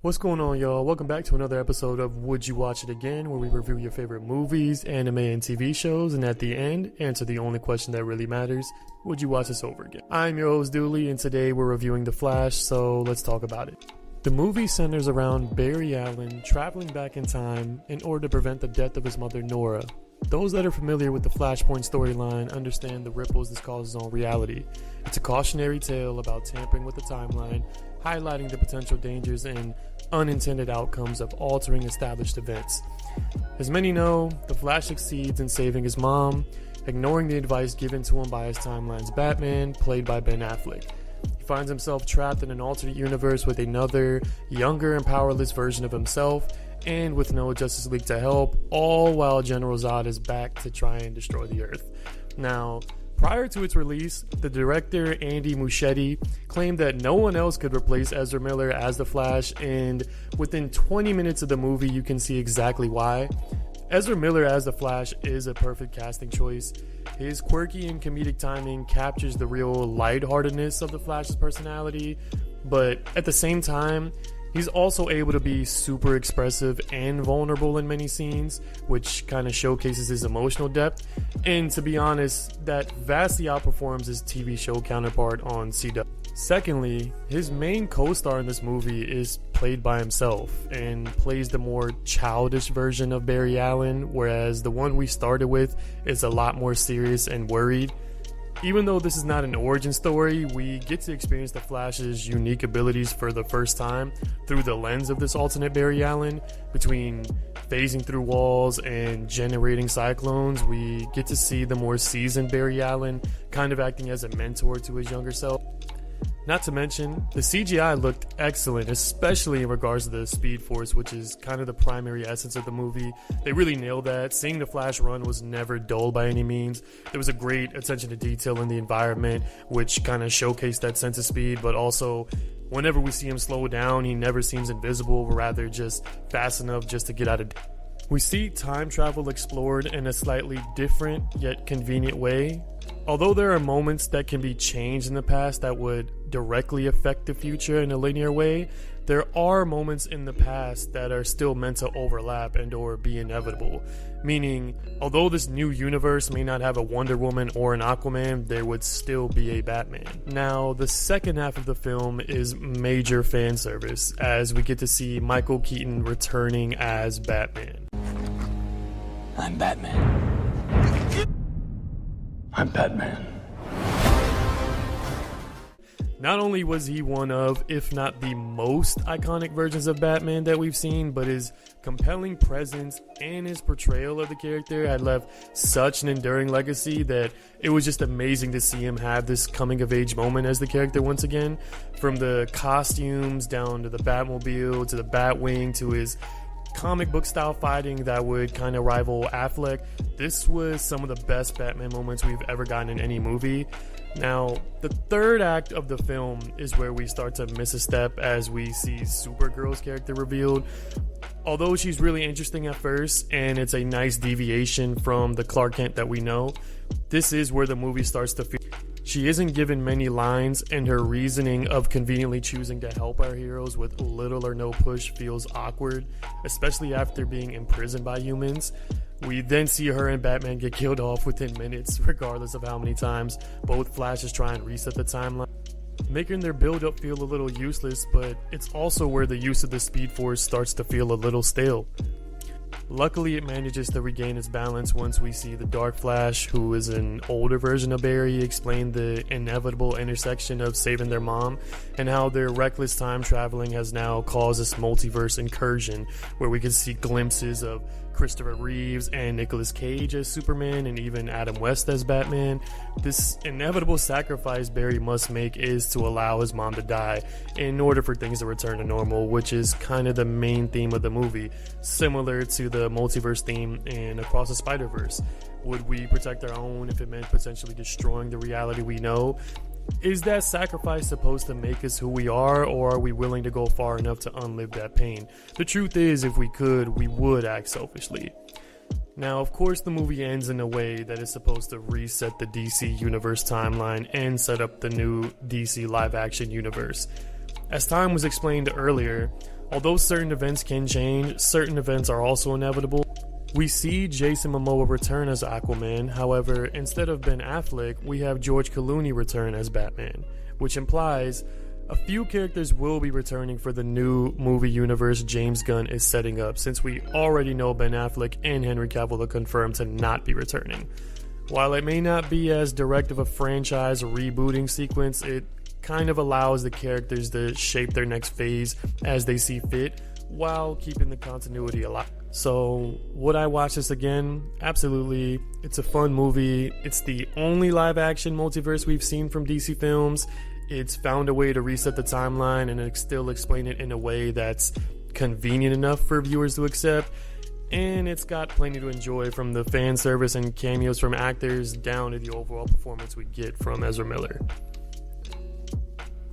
What's going on, y'all? Welcome back to another episode of Would You Watch It Again, where we review your favorite movies, anime, and TV shows, and at the end, answer the only question that really matters: would you watch this over again? I'm your host, Dooley, and today we're reviewing The Flash, so let's talk about it. The movie centers around Barry Allen traveling back in time in order to prevent the death of his mother, Nora. Those that are familiar with the Flashpoint storyline understand the ripples this causes on reality. It's a cautionary tale about tampering with the timeline, highlighting the potential dangers and unintended outcomes of altering established events. As many know, the Flash succeeds in saving his mom, ignoring the advice given to him by his timeline's Batman, played by Ben Affleck. He finds himself trapped in an alternate universe with another, younger and powerless version of himself, and with no Justice League to help, all while General Zod is back to try and destroy the Earth. Now, prior to its release, the director Andy Muschietti claimed that no one else could replace Ezra Miller as the Flash, and within 20 minutes of the movie you can see exactly why. Ezra Miller as the Flash is a perfect casting choice. His quirky and comedic timing captures the real lightheartedness of the Flash's personality, but at the same time, he's also able to be super expressive and vulnerable in many scenes, which kind of showcases his emotional depth. And to be honest, that vastly outperforms his TV show counterpart on CW. Secondly, his main co-star in this movie is played by himself and plays the more childish version of Barry Allen, whereas the one we started with is a lot more serious and worried. Even though this is not an origin story, we get to experience the Flash's unique abilities for the first time through the lens of this alternate Barry Allen. Between phasing through walls and generating cyclones, we get to see the more seasoned Barry Allen kind of acting as a mentor to his younger self. Not to mention, the CGI looked excellent, especially in regards to the Speed Force, which is kind of the primary essence of the movie. They really nailed that. Seeing the Flash run was never dull by any means. There was a great attention to detail in the environment, which kind of showcased that sense of speed, but also whenever we see him slow down, he never seems invisible, but rather just fast enough just to get out of. We see time travel explored in a slightly different yet convenient way. Although there are moments that can be changed in the past that would directly affect the future in a linear way, there are moments in the past that are still meant to overlap and or be inevitable. Meaning, although this new universe may not have a Wonder Woman or an Aquaman, there would still be a Batman. Now, the second half of the film is major fan service, as we get to see Michael Keaton returning as Batman. I'm Batman. I'm Batman. Not only was he one of, if not the most iconic versions of Batman that we've seen, but his compelling presence and his portrayal of the character had left such an enduring legacy that it was just amazing to see him have this coming of age moment as the character once again. From the costumes down to the Batmobile to the Batwing to his comic book style fighting that would kind of rival Affleck, this was some of the best Batman moments we've ever gotten in any movie. Now, the third act of the film is where we start to miss a step as we see Supergirl's character revealed. Although she's really interesting at first, and it's a nice deviation from the Clark Kent that we know, this is where the movie starts to feel. She isn't given many lines, and her reasoning of conveniently choosing to help our heroes with little or no push feels awkward, especially after being imprisoned by humans. We then see her and Batman get killed off within minutes, regardless of how many times both Flashes try and reset the timeline, making their build-up feel a little useless, but it's also where the use of the Speed Force starts to feel a little stale. Luckily, it manages to regain its balance once we see the Dark Flash, who is an older version of Barry, explain the inevitable intersection of saving their mom and how their reckless time traveling has now caused this multiverse incursion where we can see glimpses of Christopher Reeves and Nicolas Cage as Superman and even Adam West as Batman. This inevitable sacrifice Barry must make is to allow his mom to die in order for things to return to normal, which is kind of the main theme of the movie, similar to the multiverse theme in Across the Spider-Verse. Would we protect our own if it meant potentially destroying the reality we know? Is that sacrifice supposed to make us who we are, or are we willing to go far enough to unlive that pain? The truth is, if we could, we would act selfishly. Now, of course, the movie ends in a way that is supposed to reset the DC Universe timeline and set up the new DC live-action universe. As time was explained earlier, Although certain events can change, certain events are also inevitable. We see Jason Momoa return as Aquaman. However, instead of Ben Affleck, we have George Clooney return as Batman, which implies a few characters will be returning for the new movie universe James Gunn is setting up, since we already know Ben Affleck and Henry Cavill are confirmed to not be returning. While it may not be as direct of a franchise rebooting sequence, it kind of allows the characters to shape their next phase as they see fit, while keeping the continuity alive. So, would I watch this again? Absolutely. It's a fun movie. It's the only live-action multiverse we've seen from DC Films. It's found a way to reset the timeline and still explain it in a way that's convenient enough for viewers to accept. And it's got plenty to enjoy, from the fan service and cameos from actors down to the overall performance we get from Ezra Miller.